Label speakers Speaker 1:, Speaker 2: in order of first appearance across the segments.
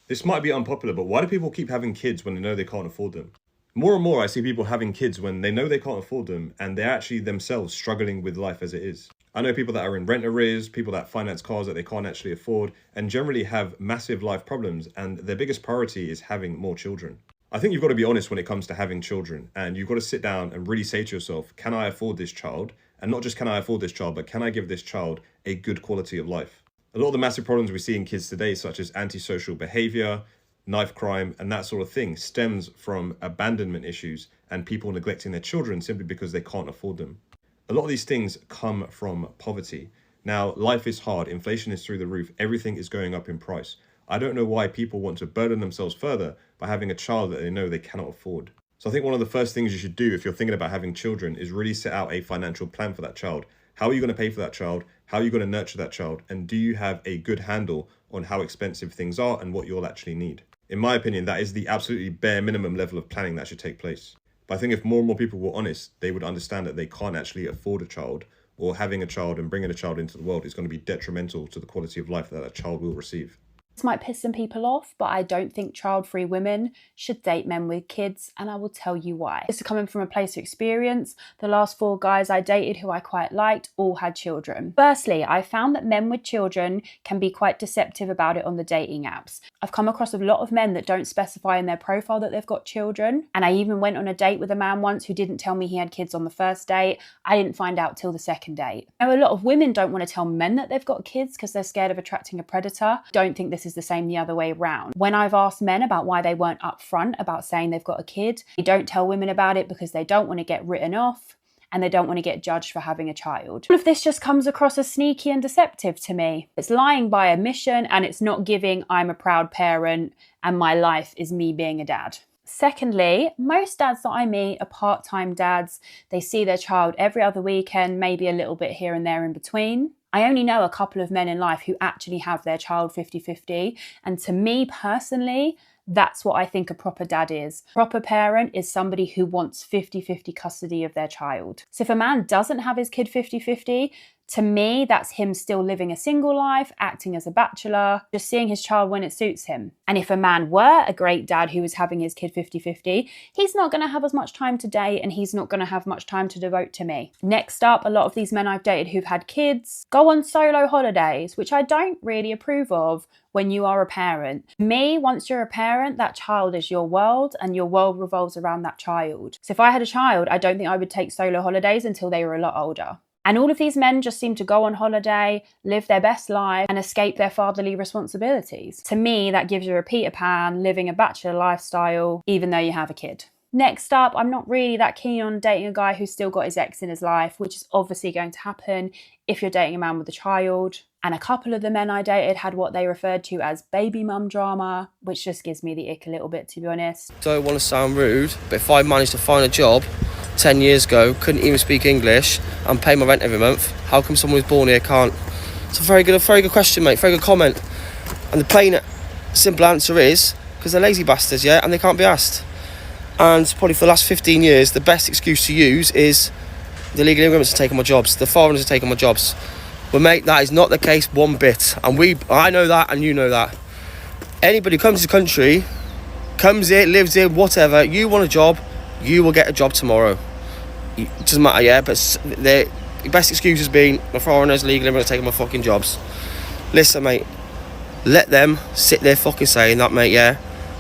Speaker 1: This might be unpopular, but why do people keep having kids when they know they can't afford them? More and more, I see people having kids when they know they can't afford them and they're actually themselves struggling with life as it is. I know people that are in rent arrears, people that finance cars that they can't actually afford, and generally have massive life problems, and their biggest priority is having more children. I think you've got to be honest when it comes to having children, and you've got to sit down and really say to yourself, can I afford this child? And not just can I afford this child, but can I give this child a good quality of life? A lot of the massive problems we see in kids today, such as antisocial behavior, knife crime, and that sort of thing, stems from abandonment issues and people neglecting their children simply because they can't afford them. A lot of these things come from poverty. Now, life is hard, inflation is through the roof, everything is going up in price. I don't know why people want to burden themselves further by having a child that they know they cannot afford. So I think one of the first things you should do if you're thinking about having children is really set out a financial plan for that child. How are you going to pay for that child? How are you going to nurture that child? And do you have a good handle on how expensive things are and what you'll actually need? In my opinion, that is the absolutely bare minimum level of planning that should take place. But I think if more and more people were honest, they would understand that they can't actually afford a child, or having a child and bringing a child into the world is going to be detrimental to the quality of life that a child will receive.
Speaker 2: This might piss some people off, but I don't think child-free women should date men with kids, and I will tell you why. This is coming from a place of experience. The last 4 guys I dated who I quite liked all had children. Firstly, I found that men with children can be quite deceptive about it on the dating apps. I've come across a lot of men that don't specify in their profile that they've got children, and I even went on a date with a man once who didn't tell me he had kids on the first date. I didn't find out till the second date. Now, a lot of women don't want to tell men that they've got kids because they're scared of attracting a predator. Don't think this is the same the other way around. When I've asked men about why they weren't upfront about saying they've got a kid, they don't tell women about it because they don't want to get written off and they don't want to get judged for having a child. All of this just comes across as sneaky and deceptive to me. It's lying by omission, and it's not giving I'm a proud parent and my life is me being a dad. Secondly, most dads that I meet are part-time dads. They see their child every other weekend, maybe a little bit here and there in between. I only know a couple of men in life who actually have their child 50-50, and to me personally, that's what I think a proper dad is. A proper parent is somebody who wants 50-50 custody of their child. So if a man doesn't have his kid 50-50, to me, that's him still living a single life, acting as a bachelor, just seeing his child when it suits him. And if a man were a great dad who was having his kid 50-50, he's not going to have as much time to date and he's not going to have much time to devote to me. Next up, a lot of these men I've dated who've had kids go on solo holidays, which I don't really approve of when you are a parent. Me, once you're a parent, that child is your world and your world revolves around that child. So if I had a child, I don't think I would take solo holidays until they were a lot older. And all of these men just seem to go on holiday, live their best life, and escape their fatherly responsibilities. To me, that gives you a Peter Pan, living a bachelor lifestyle, even though you have a kid. Next up, I'm not really that keen on dating a guy who's still got his ex in his life, which is obviously going to happen if you're dating a man with a child. And a couple of the men I dated had what they referred to as baby mum drama, which just gives me the ick a little bit, to be honest.
Speaker 3: Don't want to sound rude, but if I managed to find a job 10 years ago, couldn't even speak English and pay my rent every month, how come someone who's born here can't? It's a very good question, mate, very good comment. And the plain, simple answer is because they're lazy bastards, yeah, and they can't be asked. And probably for the last 15 years, the best excuse to use is the illegal immigrants are taking my jobs, the foreigners are taking my jobs. But mate, that is not the case one bit. And I know that and you know that. Anybody who comes to the country, comes here, lives here, whatever, you want a job, you will get a job tomorrow. It doesn't matter, yeah, but the best excuse has been my foreigners, legal immigrants taking my fucking jobs. Listen, mate, let them sit there fucking saying that, mate, yeah.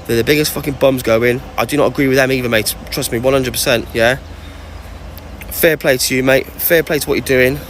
Speaker 3: They're the biggest fucking bums going. I do not agree with them either, mate. Trust me, 100%, yeah. Fair play to you, mate. Fair play to what you're doing.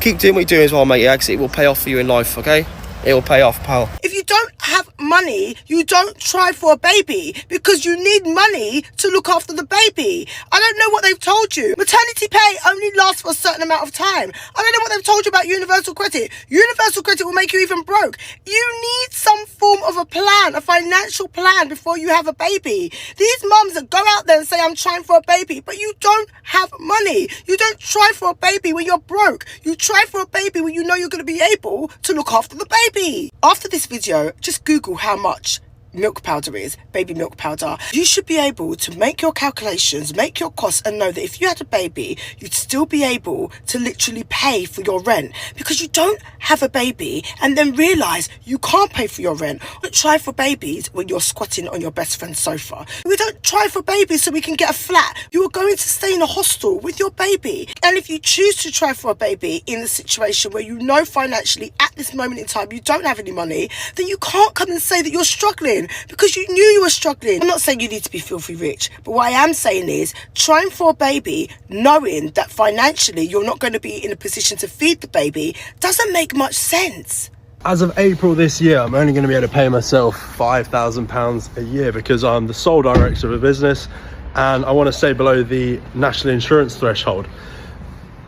Speaker 3: Keep doing what you're doing as well, mate, yeah, because it will pay off for you in life, okay? It will pay off, pal.
Speaker 4: If you don't have money, you don't try for a baby because you need money to look after the baby. I don't know what they've told you. Maternity pay only lasts for a certain amount of time. I don't know what they've told you about universal credit. Universal credit will make you even broke. You need some form of a plan, a financial plan before you have a baby. These mums that go out there and say, I'm trying for a baby, but you don't have money. You don't try for a baby when you're broke. You try for a baby when you know you're going to be able to look after the baby. After this video, just Google how much milk powder is, baby milk powder, you should be able to make your calculations, make your costs, and know that if you had a baby, you'd still be able to literally pay for your rent, because you don't have a baby and then realise you can't pay for your rent. We don't try for babies when you're squatting on your best friend's sofa. We don't try for babies so we can get a flat. You are going to stay in a hostel with your baby. And if you choose to try for a baby in a situation where you know financially at this moment in time you don't have any money, then you can't come and say that you're struggling, because you knew you were struggling. I'm not saying you need to be filthy rich, but what I am saying is trying for a baby knowing that financially you're not going to be in a position to feed the baby doesn't make much sense.
Speaker 5: As of April this year, I'm only going to be able to pay myself £5,000 a year because I'm the sole director of a business and I want to stay below the national insurance threshold.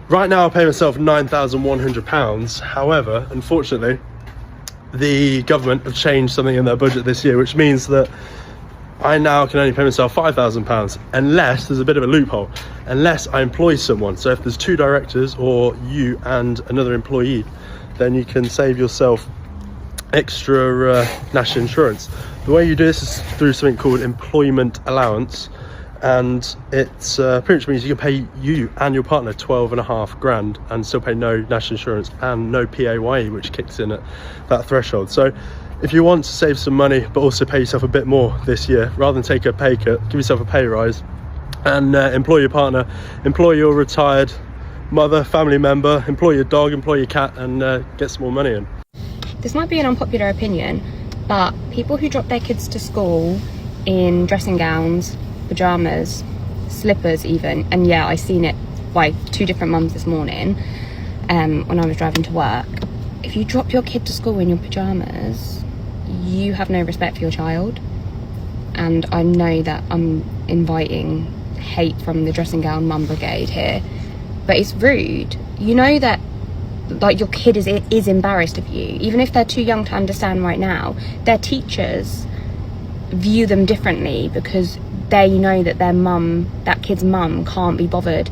Speaker 5: Right now I pay myself £9,100. However, unfortunately, the government have changed something in their budget this year, which means that I now can only pay myself £5,000 unless there's a bit of a loophole, unless I employ someone. So if there's two directors or you and another employee, then you can save yourself extra national insurance. The way you do this is through something called employment allowance, and it's pretty much means you can pay you and your partner 12.5 grand and still pay no national insurance and no PAYE, which kicks in at that threshold. So if you want to save some money but also pay yourself a bit more this year, rather than take a pay cut, give yourself a pay rise and employ your partner, employ your retired mother, family member, employ your dog, employ your cat, and get some more money in.
Speaker 6: This might be an unpopular opinion, but people who drop their kids to school in dressing gowns, pyjamas, slippers even, and yeah, I seen it by two different mums this morning when I was driving to work. If you drop your kid to school in your pyjamas, you have no respect for your child. And I know that I'm inviting hate from the dressing gown mum brigade here, but it's rude. You know that like your kid is embarrassed of you, even if they're too young to understand right now. Their teachers view them differently because they know that their mum, that kid's mum, can't be bothered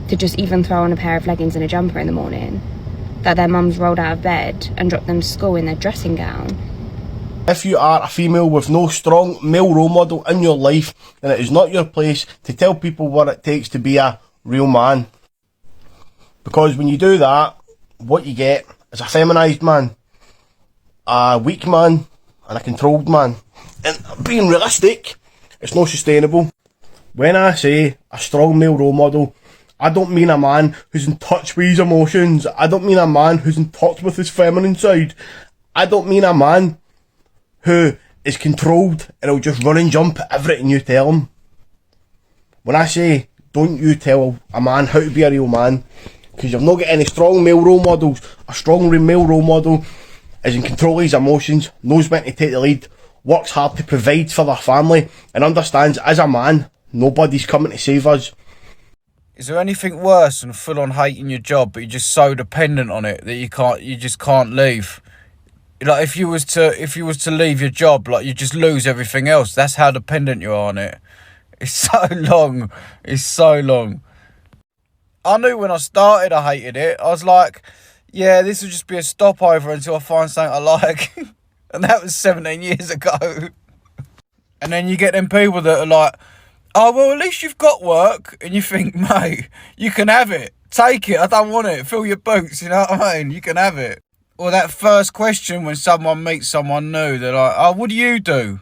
Speaker 6: to just even throw on a pair of leggings and a jumper in the morning, that their mum's rolled out of bed and dropped them to school in their dressing gown.
Speaker 7: If you are a female with no strong male role model in your life, then it is not your place to tell people what it takes to be a real man. Because when you do that, what you get is a feminised man, a weak man, and a controlled man. And being realistic, it's not sustainable. When I say a strong male role model, I don't mean a man who's in touch with his emotions. I don't mean a man who's in touch with his feminine side. I don't mean a man who is controlled and will just run and jump at everything you tell him. When I say don't you tell a man how to be a real man, because you've not got any strong male role models. A strong male role model is in control of his emotions, knows when to take the lead, works hard to provide for their family, and understands as a man, nobody's coming to save us.
Speaker 8: Is there anything worse than full on hating your job, but you're just so dependent on it that you just can't leave? Like if you was to leave your job, like you just lose everything else. That's how dependent you are on it. It's so long. It's so long. I knew when I started I hated it. I was like, yeah, this will just be a stopover until I find something I like. And that was 17 years ago. And then you get them people that are like, oh, well, at least you've got work. And you think, mate, you can have it. Take it. I don't want it. Fill your boots, you know what I mean? You can have it. Or that first question when someone meets someone new, they're like, oh, what do you do?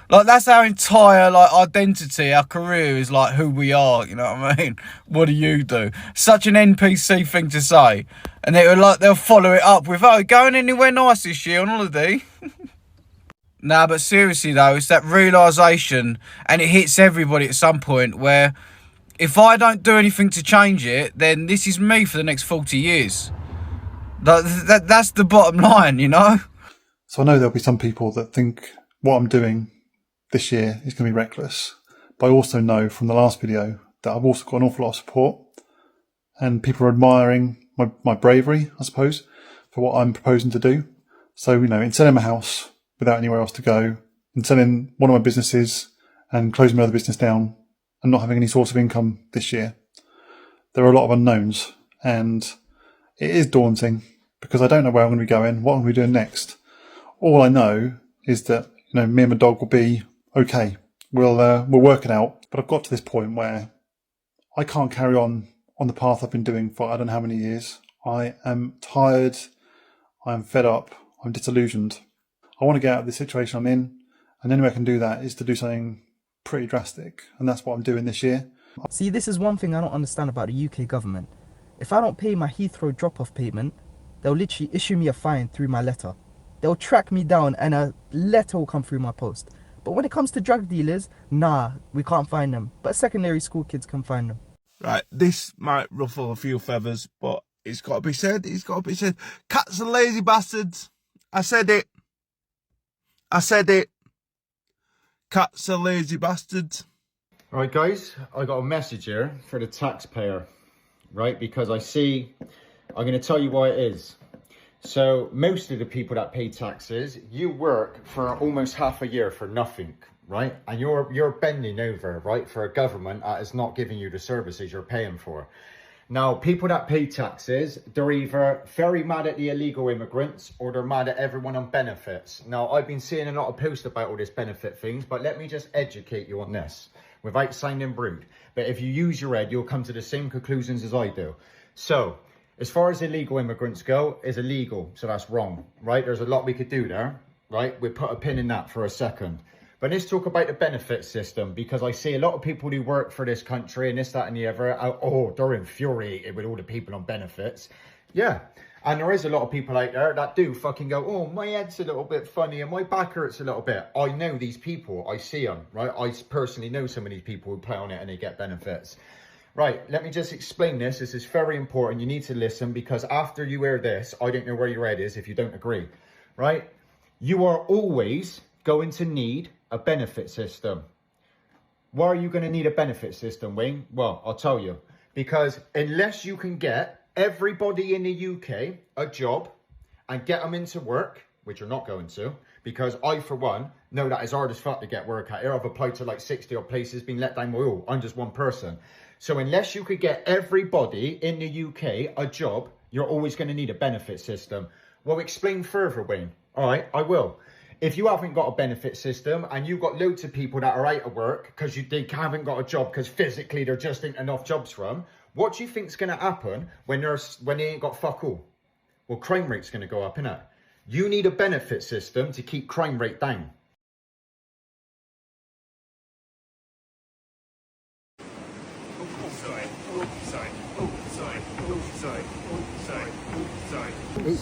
Speaker 8: Like, that's our entire, like, identity, our career is, like, who we are, you know what I mean? What do you do? Such an NPC thing to say. And they'll follow it up with, oh, going anywhere nice this year on holiday? Nah, but seriously, though, it's that realisation, and it hits everybody at some point, where if I don't do anything to change it, then this is me for the next 40 years. That's the bottom line, you know?
Speaker 9: So I know there'll be some people that think what I'm doing this year is going to be reckless, but I also know from the last video that I've also got an awful lot of support and people are admiring my bravery, I suppose, for what I'm proposing to do. So, you know, in selling my house without anywhere else to go, in selling one of my businesses and closing my other business down and not having any source of income this year, there are a lot of unknowns, and it is daunting because I don't know where I'm going to be going, what I'm going to be doing next. All I know is that me and my dog will be okay. We'll work it out. But I've got to this point where I can't carry on the path I've been doing for I don't know how many years. I am tired. I'm fed up. I'm disillusioned. I want to get out of the situation I'm in. And the only way I can do that is to do something pretty drastic. And that's what I'm doing this year.
Speaker 10: See, this is one thing I don't understand about the UK government. If I don't pay my Heathrow drop-off payment, they'll literally issue me a fine through my letter. They'll track me down and a letter will come through my post. But when it comes to drug dealers, nah, we can't find them. But secondary school kids can find them.
Speaker 11: Right, this might ruffle a few feathers, but it's got to be said. It's got to be said. Cats are lazy bastards. I said it. I said it. Cats are lazy bastards.
Speaker 12: Right, guys, I got a message here for the taxpayer, right? Because I'm going to tell you why it is. So most of the people that pay taxes, you work for almost half a year for nothing, right? And you're bending over, right, for a government that is not giving you the services you're paying for. Now, people that pay taxes, they're either very mad at the illegal immigrants or they're mad at everyone on benefits. Now, I've been seeing a lot of posts about all this benefit things, but let me just educate you on this without sounding rude. But if you use your head, you'll come to the same conclusions as I do. So, as far as illegal immigrants go, it's illegal, so that's wrong, right? There's a lot we could do there, right? We'll put a pin in that for a second. But let's talk about the benefit system, because I see a lot of people who work for this country and this, that and the other, oh, they're infuriated with all the people on benefits. Yeah, and there is a lot of people out there that do fucking go, oh, my head's a little bit funny and my back hurts a little bit. I know these people, I see them, right? I personally know some of these people who play on it and they get benefits. Right, let me just explain this. This is very important. You need to listen, because after you hear this, I don't know where your head is if you don't agree, right? You are always going to need a benefit system. Why are you going to need a benefit system, Wayne? Well, I'll tell you. Because unless you can get everybody in the UK a job and get them into work, which you're not going to, because I, for one, know that it's hard as fuck to get work out here. I've applied to like 60 odd places, been let down by all. I'm just one person. So unless you could get everybody in the UK a job, you're always going to need a benefit system. Well, explain further, Wayne. All right, I will. If you haven't got a benefit system and you've got loads of people that are out of work because they haven't got a job because physically there just ain't enough jobs for them, what do you think's going to happen when they ain't got fuck all? Well, crime rate's going to go up, innit? You need a benefit system to keep crime rate down.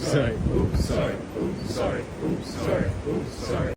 Speaker 13: Sorry.